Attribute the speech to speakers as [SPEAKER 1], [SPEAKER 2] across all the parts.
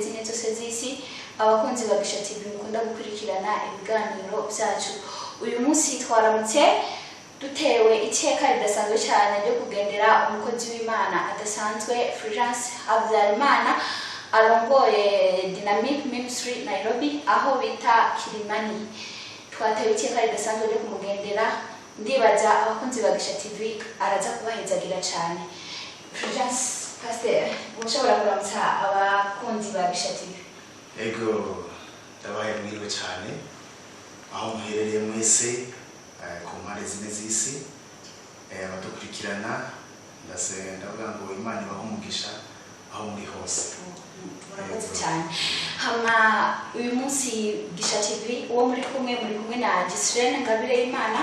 [SPEAKER 1] impande zine zose z'isi abakunzi ba Gisha TV mukunda gukurikirana ibiganiro byacu. Uyu munsi twaramutse dutewe iteka ridasanzwe cyane ryo kugendera umukozi w'Imana adasanzwe Fulgence Havyarimana arongoye Dynamic Minstry Nairobi aho bita Kilimani. Twatewe iteka ridasanzwe ryo kumugendera, ndibaza abakunzi ba Gisha TV araza kubahezagira cyane. Fulgence Pastor, mushobora kuramutsa abakunzi ba Gisha TV?
[SPEAKER 2] Ego, ndabaye mwiriwe cyane aho muherereye mwese ku mpande zine z'isi abadukurikirana, ndavuga ngo Imana ibahe umugisha aho muri hose.
[SPEAKER 1] Murakoze cyane. Hama uyu munsi Gisha TV uwo muri kumwe na Gisha Ngabireyimana.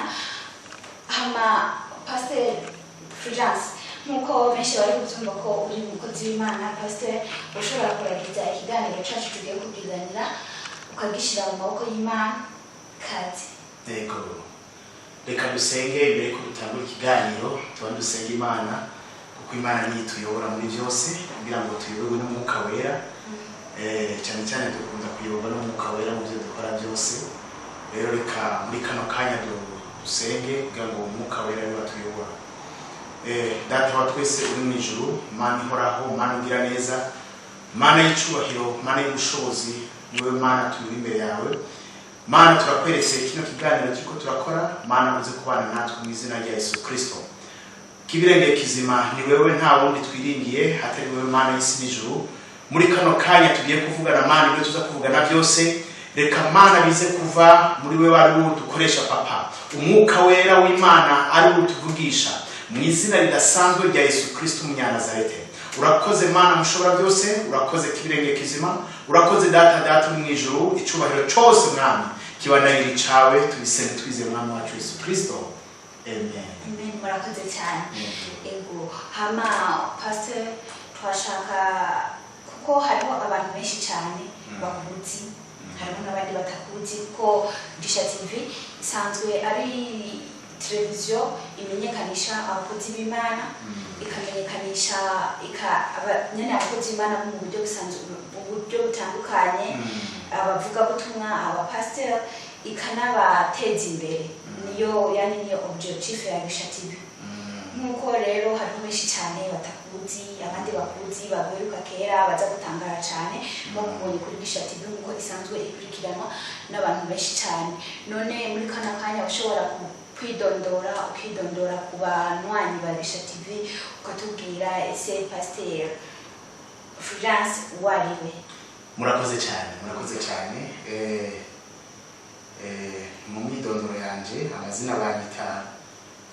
[SPEAKER 1] Hama Pastor Fulgence, nkuko benshi bari kutumva ko uri umukozi w'Imana, Pastor ushobora kuragiza ikiganiro cyacu tugiye kubwizanira ukagishyira mu maboko y'Imana kazi.
[SPEAKER 2] Ego, reka dusenge mbere ko dutangura ikiganiro. Dusenge Imana kuko Imana niyo tuyobora muri byose kugira ngo tuyoborwe n'Umwuka Wera. Cyane cyane dukunda kuyoborwa n'Umwuka Wera mu byo dukora byose. Rero reka muri kano kanya dusenge kugira ngo Umwuka Wera niwe atuyobora. Data wa twese uri mu ijuru, Mana ihoraho, Mana ugira neza, Mana y'icubahiro, Mana y'ubushobozi, niwe Mana turi imbere yawe. Mana turakweretse kino kiganiro kiriko turakora, Mana uze kubana natwe mu izina rya Yesu Kristo. Kibirenge kizima ni wewe, nta wundi twiringiye hatari wewe Mana y'isi n'ijuru. Muri kano kanya tugiye kuvugana Mana, ibyo tuza kuvugana byose reka Mana bize kuva muri wewe, ari wowe dukoresha Papa. Umwuka Wera w'Imana ari wowe tuvugisha mu izina ridasanzwe rya Yesu Kristo umunyanazarete. Urakoze Mana mushobora byose, urakoze kibirenge kizima, urakoze data mu ijuru, icubahiro cyose Mwami kibanarira icawe, tubisenge twize Mwami wacu Yesu Kristo. Amen.
[SPEAKER 1] Amen. Murakoze cyane. Ego, hama Pastor twashaka kuko hariho abantu benshi cyane bakuzi, hariho n'abandi batakuzi kuko Gisha TV isanzwe ari televiziyo imenyekanisha abakozi b'Imana, ikamenyekanisha nyene abakozi b'Imana mu buryo busanzwe, mu buryo butandukanye, abavuga butumwa, abapasteur, ikanabateza imbere. Niyo objectif ya Gisha TV. Nkuko rero hariho benshi cyane batakuzi, abandi bakuzi baberuka kera baza gutangara cyane bakubonye kuri Gisha TV nkuko isanzwe ikurikiranwa n'abantu benshi cyane. None muri kana kanya ushobora ukidondora ku banywanyi ba Gisha TV ukatubwira ese Pastor Fulgence wariwe?
[SPEAKER 2] Murakoze cyane. Mu mwidondoro yanje amazina banyita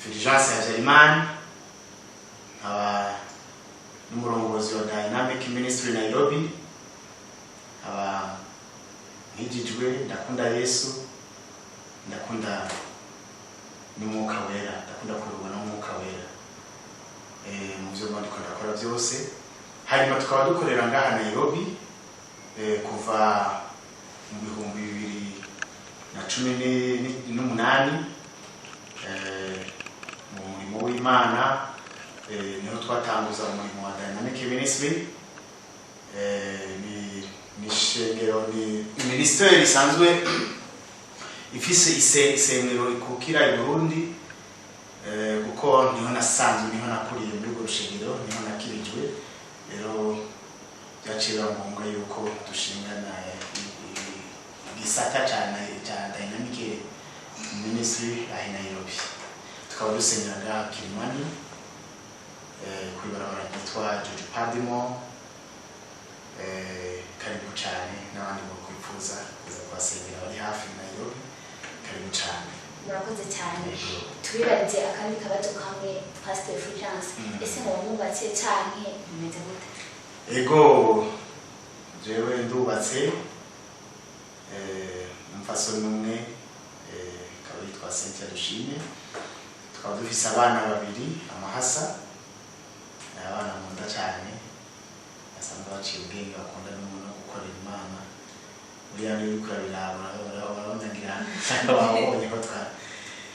[SPEAKER 2] Fulgence Havyarimana, nkaba n'umurongozi wa Dynamic Minstry Nairobi, nkaba nkijijwe, ndakunda Yesu, ndakunda n'Umwuka Wera, ndakunda kuyoborwa n'Umwuka Wera mu byo ndiko ndakora byose. Hanyuma tukaba dukorera ngaha Nairobi kuva mu 2018 mu murimo w'Imana. Niho twatanguza umurimo wa Dynamic Minstry. Ni shengero, ni ministeri isanzwe ifise isengero ikukira i Burundi, kuko niho nasanzwe, niho nakuriye muri urwo rushengero, niho nakirijwe. Rero byacira ngombwa yuko dushingana igisata cyane cya Dynamic Minstry ahi Nairobi. Tukaba dusengera Kilimani kwibarabara ryitwa George Padimo. Karibu cyane n'abandi bo kwifuza kuza kwasengera bari hafi Nairobi, karibu cyane.
[SPEAKER 1] Murakoze cyane. Tubibarize akandi kabazo kamwe Pastor Fulgence, ese mwubatse cyane bimeze gute?
[SPEAKER 2] Ego, jewe ndubatse, umfaso numwe kaba yitwa Cynthia Dushime. Tukaba dufise abana babiri, amahasa, abana nkunda cyane, basanzwe baciye ubwenge, bakunda no gukorera Imana. Buriya niyo uriko urabirabanyagira babonye ko twa.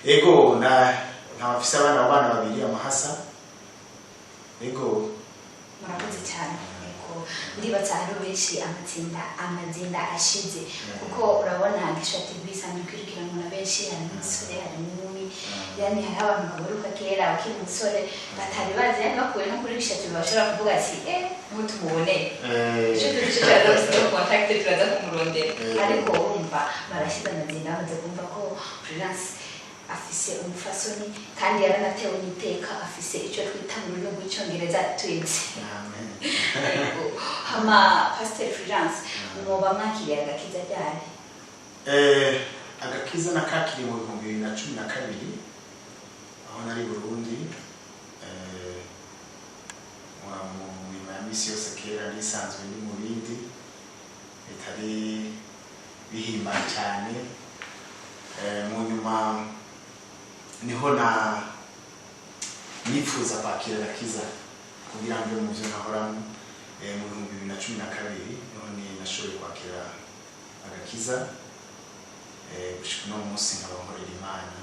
[SPEAKER 2] Ego, nkaba mfise abana babiri, amahasa. Ego.
[SPEAKER 1] Murakoze cyane. cyane eko ndibaza hari benshi amazina ashize kuko urabona Gisha TV isanzwe ikurikirana na benshi hari umusore hari n'inkumi yani hari abantu baruka kera bakiri umusore batari bazi yani bakuye no kuri Gisha TV bashobora kuvuga ati mutumubone cyo tushaka no contact turaza kumurondera ariko urumva barashize amazina bamaze kumva ko Fulgence afise umufasoni kandi yaranatewe n'iteka afise icyo twita mu rurimi rw'icyongereza twins. Amen. Hama Pastor Fulgence muba mwakiriye agakiza ryari?
[SPEAKER 2] Agakiza nakakiri mu 2012 aho nari Burundi mu misi yose kera nisanzwe ndi mu bindi bitari bihimba cyane mu nyuma niho nifuza kwakira agakiza kugira ngo mu byo nahoramo mu 2012 niho nashoboye kwakira agakiza gushika no munsi nkabahorera Imana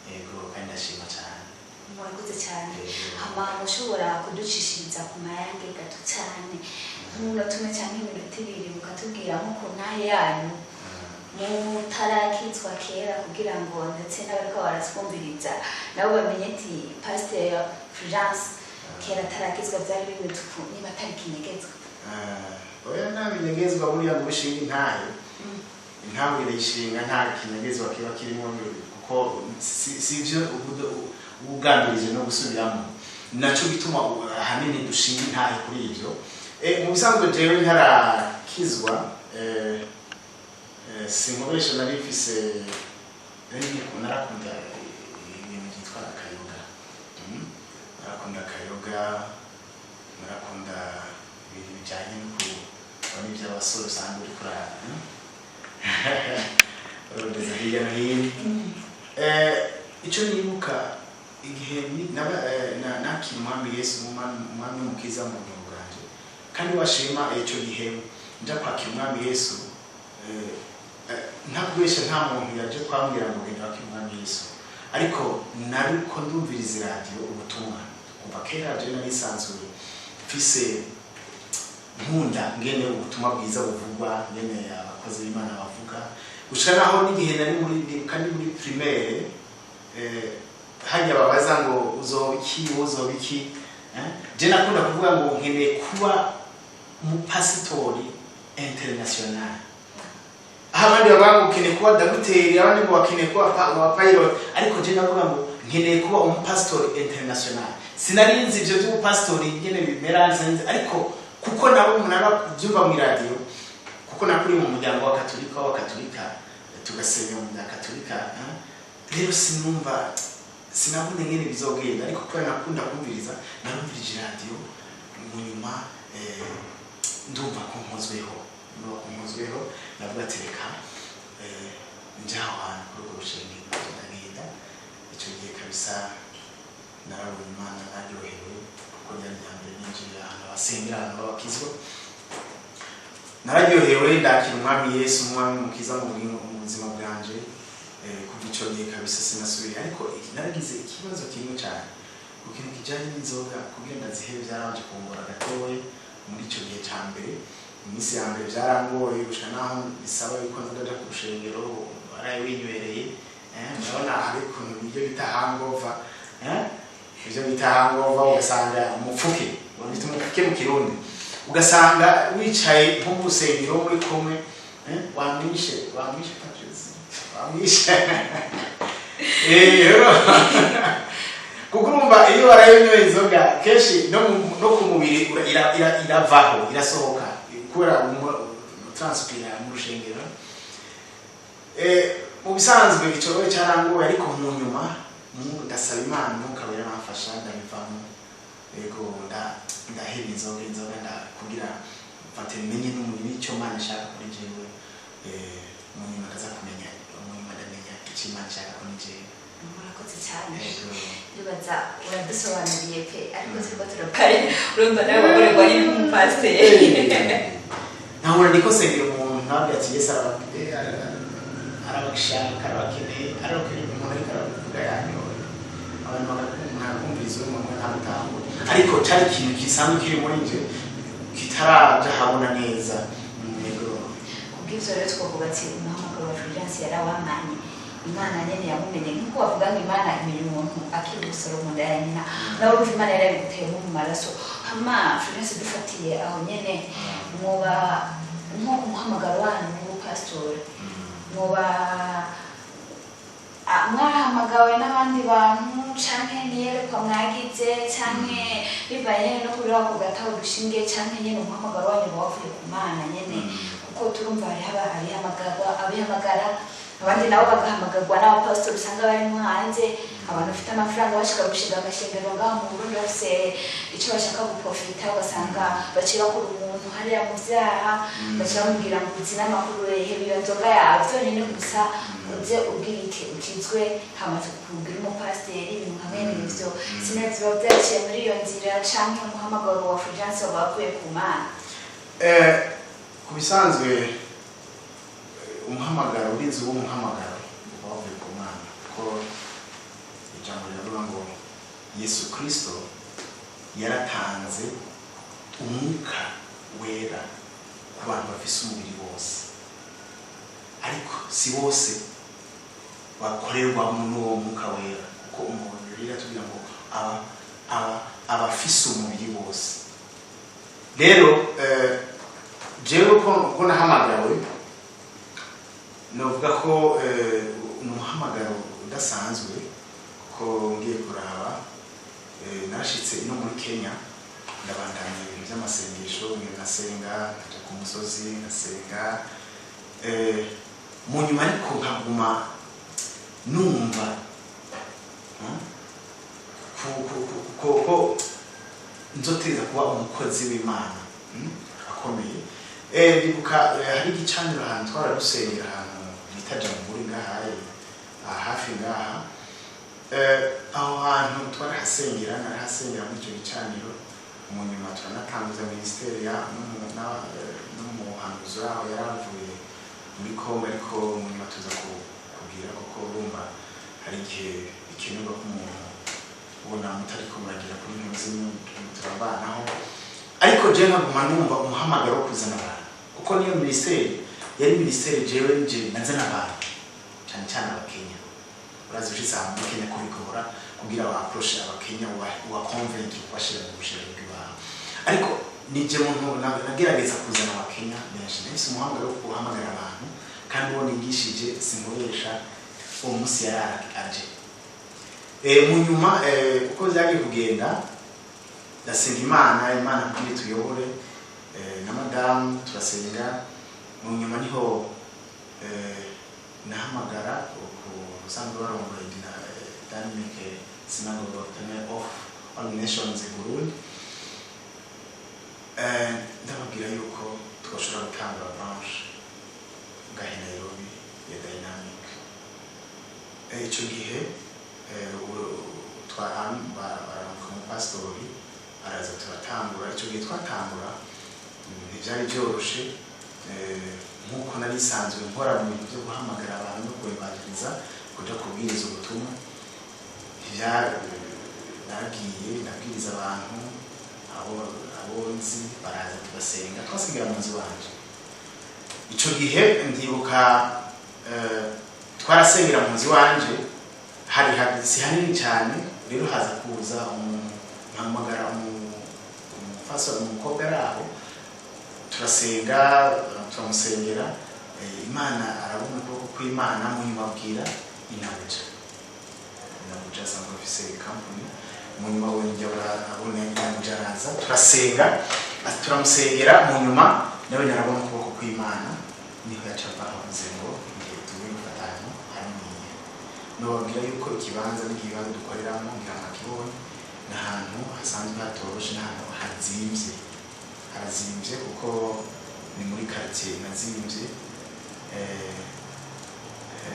[SPEAKER 2] yego kandi ndashima cyane.
[SPEAKER 1] Murakoze cyane. Hama mushobora kuducishiriza ku mayange gato cyane nk'umunota umwe cyangwa iminota ibiri mukatubwira nk'uko nahe yanyu mutarakizwa kera kugira ngo ndetse n'abariko baratwumviriza nabo bamenye ati Pastor Fulgence kera tarakizwa byari bimeze uku niba atari kinyegezwa.
[SPEAKER 2] Oya ntabinegezwa buriya ngo bishinga intahe intambwe ishinga nta kinyegezwa kiba kirimo kuko sivyo ubugambirije no gusubiramo naco bituma ahanini dushinga intahe kuri ivyo mu bisanzwe jewe ntarakizwa sinkoresha nari mfise narakunda ibintu byitwa akayoga narakunda ibintu bijyanye n'ibyo abasore usanga uri kurara urondeza hirya no hino icyo nibuka igihe nakira umwami Yesu umwami w'umukiza mu buzima bwanjye kandi washima icyo gihe njya kwakira umwami Yesu ntakubesha nta muntu yaje kwambwira ngo genda wakira umwami Yesu ariko nariko ndumviriza radio ubutumwa kuva kera je narisanzuye mfise nkunda ngene ubutumwa bwiza buvugwa ngene abakozi b'Imana bavuga gushika naho n'igihe nari muri primaire hajya babaza ngo uzobiki je nakunda kuvuga ngo nkeneye kuba umupasitori international. Abandi bavuga ukeneye kuba daguteri abandi ngo bakeneye kuba pilot ariko je navuga ngo nkeneye kuba umupastor international. Sinarinzi ivyo by'umupastor ingene bimera nsanze ariko kuko nabo umunara byumva mu radio kuko nakuri mu muryango wa Katolika tugasenya mu muryango Katolika rero sinabone ngene bizogenda ariko kwa nakunda kumviriza narumvirije radio mu nyuma ndumva ko nkozweho navuga ati reka njyaho ahantu kuri urwo rushengero ndagenda icyo gihe kabisa narabonye Imana naryohewe kuko ryari ryambere ninjiye ahantu basengera ahantu b'abakizwa nararyohewe ndakira umwami Yesu umwami w'umukiza mu buzima bwanje kuva icyo gihe kabisa sinasubiye ariko naragize ikibazo kimwe cyane ku kintu kijyanye n'inzoga kugira ndazihere byarabanje kungora gatoya muri icyo gihe cya mbere imisi ya mbere byarangoye gushika naho bisaba yuko nzaja ku rushengero baraye winywereye murabona hari ukuntu ibyo bita hangover ibyo bita hangover ugasanga umupfuke wabita umupfuke mu Kirundi ugasanga wicaye nko mu rusengero muri kumwe wamwishe Patrice wamwishe kuko urumva iyo warayinyoye inzoga kenshi no ku mubiri iravaho irasohoka kubera transpira mu rushengero mu bisanzwe icyo cyarangoye ariko mu nyuma ndasaba Imana mukabera nafasha ndabivamo yego ndahera inzoga kugira mfate menye n'umurimo icyo Imana ishaka kuri jewe mu nyuma ndaza kumenya ndamenya icyo Imana ishaka kuri jewe.
[SPEAKER 1] Murakoze cyane ndibaza uradusobanuriye pe ariko turiko turakare urumva nawe wakorerwa y'umupasiteri
[SPEAKER 2] nahura niko sengera umuntu ntabwo ati Yesu arabashaka arabakeneye umuntu ariko aravuga yanyoye abantu bakakumva kumviriza umuntu ntabwo ariko cyari ikintu gisanzwe kiri muri nje kitaraja habona neza
[SPEAKER 1] kubw'ivyo rero twavuga ati umuhamagaro wa Fulgence yarawamanye Imana nyene yamumenye nkuko bavuga ngo Imana imenya umuntu akiri gusoro mu nda ya nyina nawe urumva Imana yarabiguteyemo mu maraso hama Fulgence dufatiye aho nyene mwoba nko umuhamagaro wanyu w'ubupastori mwoba mwahamagawe n'abandi bantu canke niyerekwa mwagize canke bibaye no kurira ku gataho dushinge canke nyene umuhamagaro wanyu wavuye ku Mana nyene kuko turumva hari abihamagara abandi nabo bagahamagarwa n'abapastori usanga barimo hanze abantu bafite amafaranga bashaka gushinga amashengero ngaho mu Burundi bafise icyo bashaka guprofita ugasanga bacira ku umuntu hariya mu vyaha bacamubwira ngo uzi n'amakuru yehe iyo nzoga yawe vyonyine gusa uze ubwira iki ukizwe hamaze kugira umupasiteri ibintu hamwe n'ivyo sinzi biba vyaciye muri iyo nzira canke umuhamagaro wa Fulgence wavuye ku Mana
[SPEAKER 2] kubisanzwe umuhamagaro urinze uwo muhamagaro wavuye ku Mana ko ijambo riravuga ngo Yesu Kristo yaratanze umwuka wera ku bantu bafise umubiri bose ariko si bose bakorerwa n'uwo mwuka wera kuko umuntu rero tugira ngo abafise umubiri bose rero jewe ko nahamagawe novuga ko umuhamagaro udasanzwe ko ngiye kuraba narashitse no muri Kenya ndabandanya ibintu by'amasengesho ngasenga ndaja ku musozi ngasenga mu nyuma ariko nkaguma numva ko nzoteza kuba umukozi w'Imana akomeye ndibuka hari igicaniro ahantu twararusengera ahantu bitaja muri ngahaye hafi ngaha aho hantu twarahasengera narahasengera muri icyo gicaniro mu nyuma turanatanguza ministeri ya n'umuhanuzi waho yaravuye muri Kongo ariko mu nyuma tuza kubwira kuko urumva hari igihe ikenerwa ko umuntu ubona mutari kumuragira kuri ibintu zimwe turabanaho ariko je nkaguma numva umuhamagaro wo kuzana abantu kuko niyo ministeri yari ministeri jewe nje nazana abantu cyane cyane abakenya urazi ushitse ahantu muri Kenya kubikora kugira wa approach abakenya wa convent kubashira mu bushake bw'abantu ariko nije muntu nagerageza kuzana abakenya benshi nese umuhamagaro wo guhamagara abantu kandi uwo nigishije sinkoresha uwo munsi yari aje mu nyuma uko byagiye kugenda ndasenga Imana kugira tuyobore na madamu turasenga mu nyuma niho nahamagara usanzwe barongoye Dynamic Minstry of all nations in Burundi ndababwira yuko twashobora gutanga branch ngahe Nairobi ya Dynamic icyo gihe baramuka umupasitori araza turatangura icyo gihe twatangura ibyari byoroshe nk'uko nari isanzwe nkora mu bintu byo guhamagara abantu no kubibagiriza kuja kubwiriza ubutumwa naragiye nabwiriza abantu abo nzi baraza tugasenga twasigira mu nzu wanje icyo gihe ndibuka twarasengera mu nzu wanje hari si hanini cyane rero haza kuza mpamagara umukobwa araho turasenga turamusengera Imana arabona ukuboko kw'Imana munyumabwira inabuja asanzwe afise company munyuma w'injya abona inabuja araza turasenga turamusengera mu nyuma nawe narabona ukuboko kw'Imana niho yacapa avuze ngo ngiye tuwe gufatanya haniye nobabwira yuko ikibanza n'ikibanza dukoreramo ngirakibonye n'ahantu hasanzwe hatoroshe n'ahantu harazimvye kuko ni muri quartier nazimvye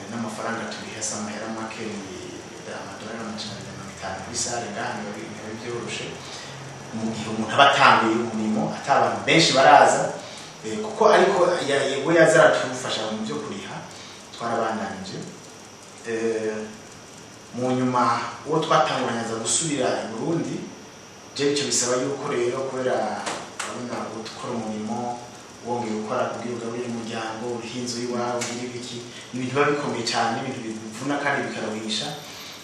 [SPEAKER 2] n'amafaranga turiha samahera make amadolari $500 kuri sale ngaha niho byoroshe mu gihe umuntu aba atanguye umurimo atabantu benshi baraza kuko ariko yego yazara tufasha mu byo kuriha twarabandanije mu nyuma uwo twatanguranye aza gusubira i Burundi je bico bisaba yuko rero kubera abona gukora umurimo wongeye gukora kugira ugaburire umuryango uhinze iwawe ugira iki ibintu biba bikomeye cyane ibintu bivuna kandi bikarawisha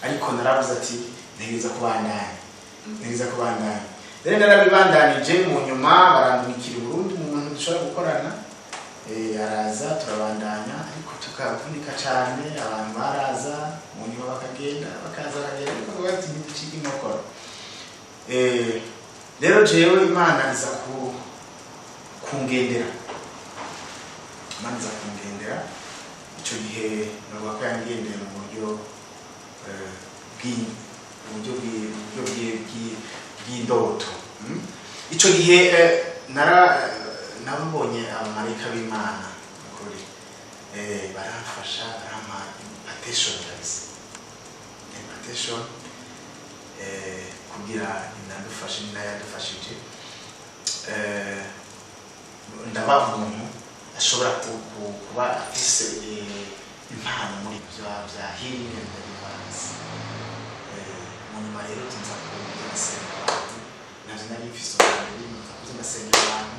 [SPEAKER 2] ariko naravuze ati ntegeza kubandanya rero narabibandanije mu nyuma barandumikira i Burundi umuntu dushobora gukorana araza turabandanya ariko tukavunika cyane abantu baraza mu nyuma bakagenda ariko bati ntitiki inkokora rero jewe Imana iza kungendera icyo gihe navuga ko yangendera mu buryo bw'indoto icyo gihe nababonye abamarayika b'Imana kuri baramfasha barampa invitation kabisa kugira inadufashe n'ayadufashije ndaba umuntu ashobora kuba afise impano muri bya healing and deliverance mu nyuma rero tuza kusenga abantu navyo nari mfise ndasenga abantu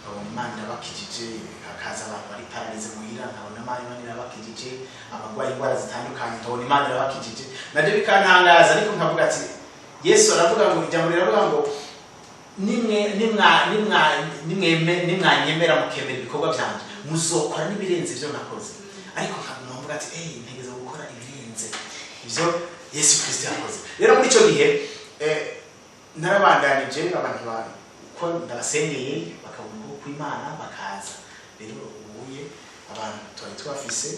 [SPEAKER 2] nkabona Imana irabakijije hakaza abantu bari paraleze muhira nkabona Imana irabakijije abagwaye indwara zitandukanye nkabona Imana irabakijije navyo bikantangaza ariko nkavuga ati Yesu aravuga ngo ijambo riravuga ngo nimwanyemera mukemera ibikorwa byanje muzokora n'ibirenze ibyo nakoze ariko nkavuga ati ntegeza gukora ibirenze ibyo Yesu Kristo yakoze rero muri icyo gihe narabandanije abantu ko ndabasengeye bakabona ko Imana bakaza rero ubuye abantu twari twafise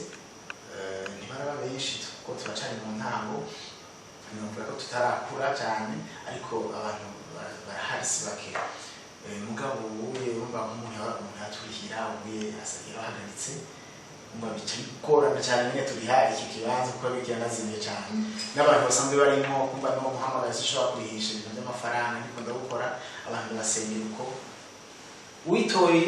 [SPEAKER 2] ntibaraba benshi kuko turacari mu ntango numva ko tutarakura cyane ariko abantu barahari si bake mugabo ubuye urumva nk'umuntu yaturihira ubuye asagira ahagaritse umva bica bikorana cyane nyine turiha iki kibanza kuko bigenda zimye cyane n'abantu basanzwe barimo kumva no guhamagara zishobora kurihisha ibintu by'amafaranga ariko ndabukora abantu basengera uko witoye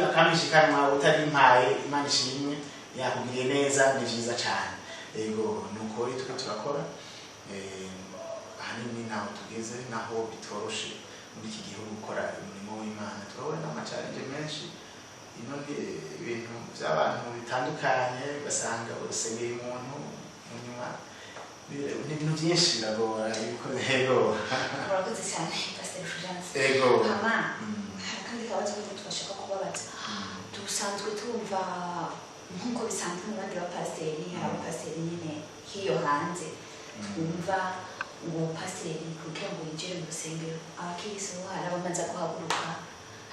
[SPEAKER 2] akampishikanwa utarimpaye Imana ishimwe yakugiriye neza ni byiza cyane yego nuko rero turakora ahanini naho tugeze naho bitoroshe muri iki gihugu gukora umurimo w'Imana turabona n'amachallenges menshi ibintu by'abantu bitandukanye basanga urusengero umuntu mu nyuma n'ibintu byinshi biragora yego
[SPEAKER 1] urakoze cyane Pastor Fulgence
[SPEAKER 2] yego
[SPEAKER 1] mama kandi kabazo twashaka kubabaza dusanzwe tumva nkuko bisanzwe mu bandi bapasiteri abapasiteri nyine hiyo hanze twumva ngo pasiteri kugira ngo yinjire mu rusengero abakirisu hari abamanza kuhaguruka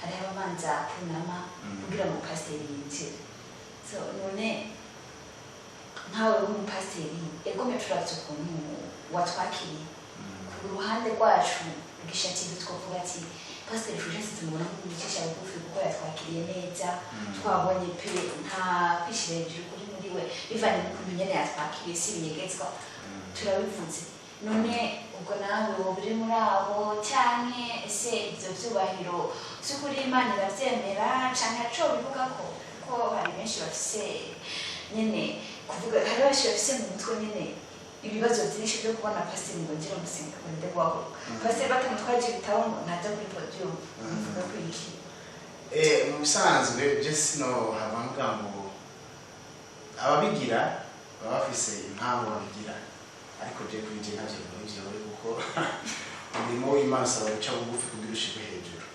[SPEAKER 1] hari abamanza kunama kugira ngo pasiteri yinjire so none nkawe w'umupasiteri egome turavye ukuntu watwakiriye ku ruhande rwacu Gisha TV twavuga ati Pastor Fulgence tumubona nk'umucisha bugufi kuko yatwakiriye neza twabonye pe nta kwishira hejuru kuri muri we bivanye n'ukuntu nyene yatwakiriye si binyegezwa turabivuze none ubwo nawe woburi muri abo cyane ese ibyo byubahiro by'ukuri Imana irabyemera cyane aco bivuga ko hari benshi bafise nyene kuvuga hari benshi bafise mu mutwe nyene ibibazo byinshi byo kubona pastor ngo ngira umusenga wende waho pastor batamutwaje ibitabo ngo naza kuri podium mvuga ko iki
[SPEAKER 2] mu bisanzwe just no habanga ngo ababigira baba bafise impamvu babigira ariko je kuri je navyo n'ivyo kuko umurimo w'Imana saba guca bugufi kugira ushike hejuru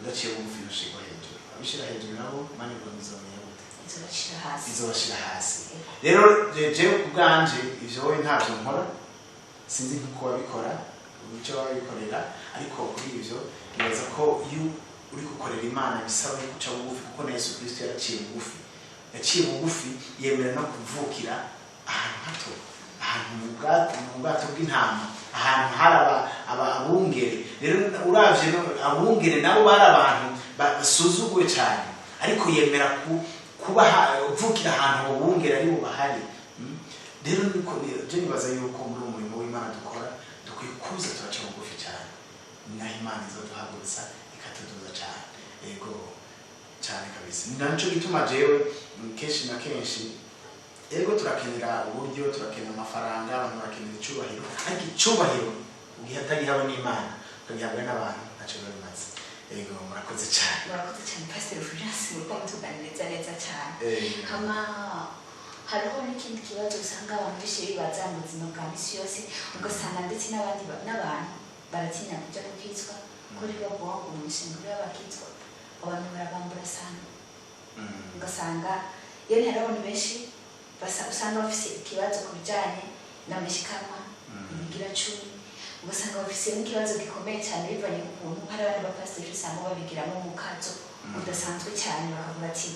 [SPEAKER 2] udaciye bugufi ushike hejuru abishira hejuru nabo mani ngo nizomenya gute izobashira hasi rero je kubwanje ivyo we ntavyo nkora sinzi nkuko babikora ubico babikorera ariko kuri ivyo nibaza ko iyo uri gukorera Imana bisaba guca bugufi kuko na Yesu Kristo yaciye bugufi yemera no kuvukira ahantu hato ahantu mu bwato bw'intama ahantu hari abungere rero uravye no abungere nabo bari abantu basuzuguye cyane ariko yemera kuba uvukira ahantu abungere ari bo bahari rero niko je nibaza yuko muri umurimo w'Imana dukora dukwiye kuza turaca bugufi cyane naho Imana izoduhagurutsa ikatuduza cyane yego cyane kabisa naco gituma jewe kenshi na kenshi Yego turakenera uburyo, turakenera amafaranga, abantu barakenera icubahiro, ariko icubahiro ugiye atagihawe n'Imana, ukagihabwa n'abantu ntacyo biba bimaze. Yego murakoze cyane.
[SPEAKER 1] Murakoze cyane Pastor Fulgence, muriko mutuganiriza neza cyane. Hama hariho n'ikindi kibazo usanga abantu benshi bibaza mu buzima bwa misi yose, ugasanga ndetse n'abandi n'abantu baratinya kujya gukizwa kuri bavuga ngo umushinga w'abakizwa abantu barabambura sana. Ugasanga iyo hari abantu benshi usanga bafise ikibazo ku bijyanye n'amashikanwa ibigira cumi, ugasanga bafise n'ikibazo gikomeye cyane bivanye ku kuntu hari abandi bapasiteri usanga babigiramo umukazo udasanzwe cyane, bakavuga ati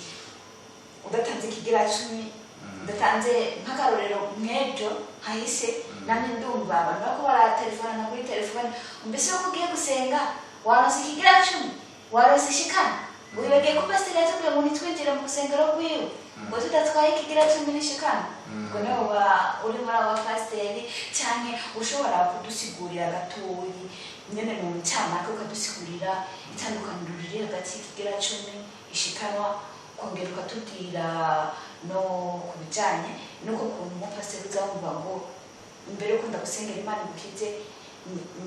[SPEAKER 1] udatanze ikigira cumi, udatanze nk'akarorero nk'ebyo hahise namwe ndumva abantu bako baratelefona kuri telefone, mbese ko ugiye gusenga waronse ikigira cumi, waronse ishikana, wibagiye ko pasiteri yatubwiye ngo nitwinjire mu rusengero rwiwe ngo tudatwaye ikigira cumi n'ishikana. Ubwo niho uri muri abo bapasiteri, cyane ushobora kudusigurira gatoyi nyene mu ncamake ukadusigurira itandukaniro riri hagati y'ikigira cumi, ishikanwa, kongera ukatubwira no ku bijyanye n'uko kuntu umupasiteri uzavuga ngo imbere yo kunda gusengera Imana igukize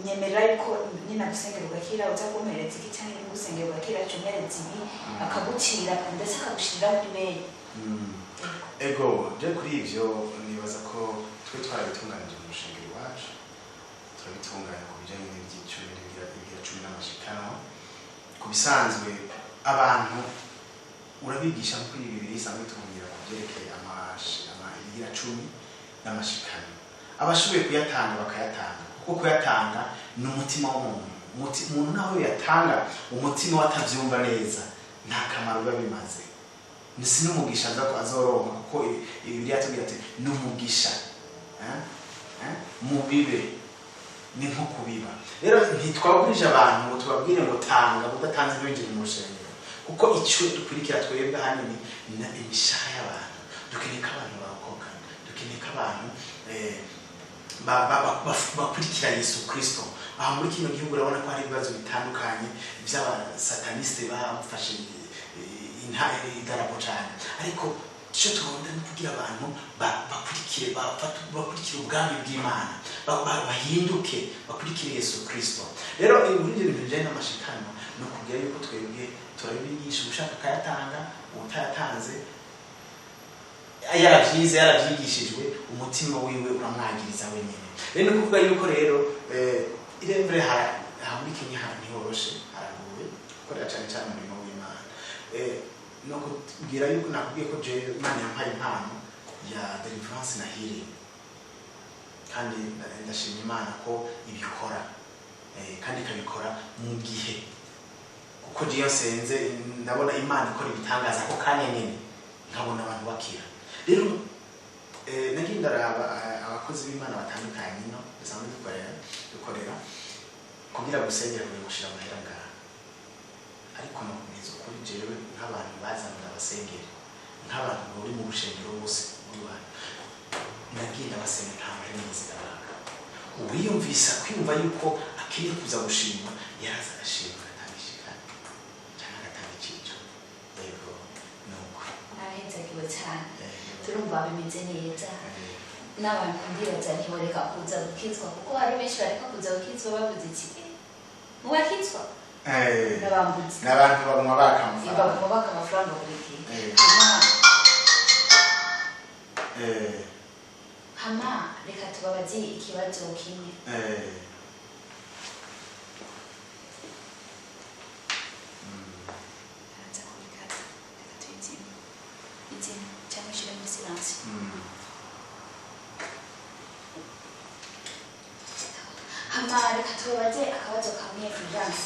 [SPEAKER 1] nyemerera yuko nyina gusengera ugakira, uza kumpereza iki cyangwa gusengera ugakira cyumereza ibi, akagucira ndetse akagushirira muri bene.
[SPEAKER 2] Ego je kuri ivyo nibaza ko twe twarabitunganije mu rushengero iwacu, turabitunganya ku bijyanye n'ibyiciro bigira cumi n'amashikano. Ku bisanzwe abantu urabigisha kuri ibi bibiri isanzwe tuvugira ku byerekeye ibigira cumi n'amashikano. Abashoboye kuyatanga bakayatanga, kuko kuyatanga ni umutima w'umuntu. Umuntu nawe yatanga umutima watavyumva neza nta kamaro biba bimaze. Nisi n'umugisha azoronka, kuko Bibiliya yatubwira ati n'umugisha mubibe ni nko kubiba. Rero ntitwabwirije abantu ngo tubabwire ngo tanga udatanze n'winjira mu rushengero, kuko icyo dukurikira twebwe ahanini ni imishaha y'abantu. Dukeneye ko abantu barokoka, dukeneye ko abantu bakurikira Yesu Kristo. Aha muri kino gihugu urabona ko hari ibibazo bitandukanye by'abasataniste bafashe idarapo cyane, ariko icyo tugomba no kugira abantu bakurikire ubwami bw'Imana, bahinduke bakurikire Yesu Kristo. Rero muri ibyo bintu bijyanye n'amashikano no kugira yuko twebwe turabigisha ushaka akayatanga, utayatanze yaravyize yaravyigishijwe umutima wiwe uramwagiriza wenyine. Rero no kuvuga yuko rero irembre muri Kenya ntiworoshe, haragoye gukorera cyane cyane umurimo w'Imana. No kugira yuko nakubwiye ko je Imana yampaye impano ya deliverance na healing, kandi ndashimira Imana ko ibikora kandi ikabikora mu gihe, kuko je yasenze ndabona Imana ikora ibitangaza ko kanya nyene nkabona abantu bakira. Rero nagiye ndaraba abakozi b'Imana batandukanye no dusanzwe dukorera kugira gusengera kuri gushira amahera ngaha, ariko no kumeza kuri jewe nk'abantu bazanira abasengeri, nk'abantu bari mu rushengero bose muri bantu nagiye ndabasenga nta mahera nizigaraga. Uwiyumvisa kwiyumva yuko akwiye kuza gushima yaraza agashima atangishikana cyangwa agatanga icico. Yego nuko
[SPEAKER 1] nahenzagiwe cyane, turumva bimeze neza. N'abantu ndibaza ntiboreka kuza gukizwa, kuko hari benshi bareka kuza gukizwa bavuze iki mubakizwa n'abambuzi
[SPEAKER 2] n'abantu baguma baka
[SPEAKER 1] amafaranga buri gihe. Hama reka tubabaze ikibazo kimwe. Cyangwa shira muri silence. Hama reka tubabaze akabazo kamwe Fulgence,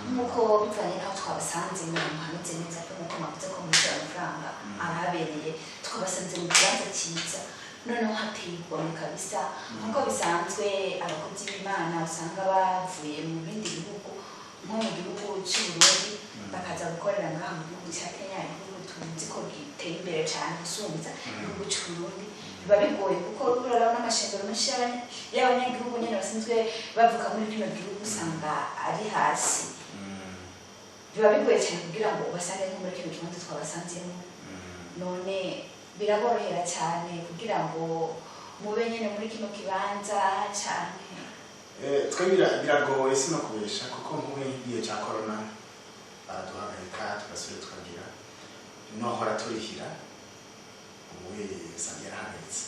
[SPEAKER 1] nk'uko bivanye n'aho twabasanze mu hameze neza, nk'uko mwavuze ko muri amafaranga arahabereye, twabasanze mu kibanza cyiza, noneho hateye igomwe kabisa. Nk'uko bisanzwe abakozi b'Imana usanga bavuye mu bindi bihugu, nko mu gihugu cy'u Burundi bakaza gukorera ngaha mu gihugu cya Kenya, igihugu tuzi ko giteye imbere cyane gusumba igihugu cy'u Burundi. Biba bigoye kuko urabona n'amashengero menshi y'abanyagihugu nyine basanzwe bavuga muri kino gihugu usanga ari hasi. Biba bigoye cyane kugira ngo ubasange nko muri kino kibanza twabasanzemo. None biraborohera cyane kugira ngo mube nyene muri kino kibanza cyane
[SPEAKER 2] twe biragoye sino kubesha kuko nk'igihe cya corona baraduhagarika tugasubira tukagira nohora turihira ubu sange yarahagaritse